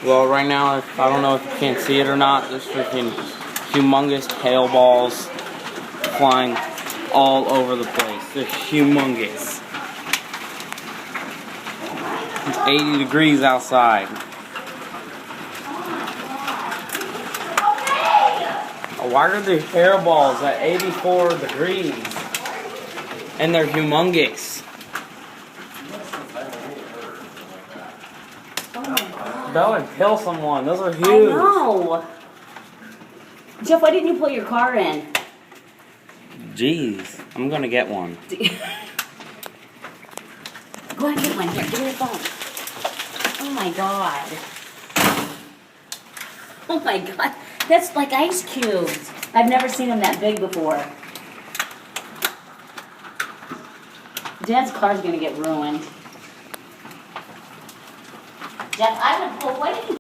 Well, right now, I don't know if you can see it or not. There's freaking humongous hail balls flying all over the place. They're humongous. It's 80 degrees outside. Why are there hairballs at 84 degrees? And they're humongous. That would kill someone. Those are huge. I know. Jeff, why didn't you pull your car in? Jeez, I'm gonna get one. Go ahead and get one. Here, give me your phone. Oh my god. Oh my god. That's like ice cubes. I've never seen them that big before. Dad's car's gonna get ruined. Jeff, I would pull. Why didn't you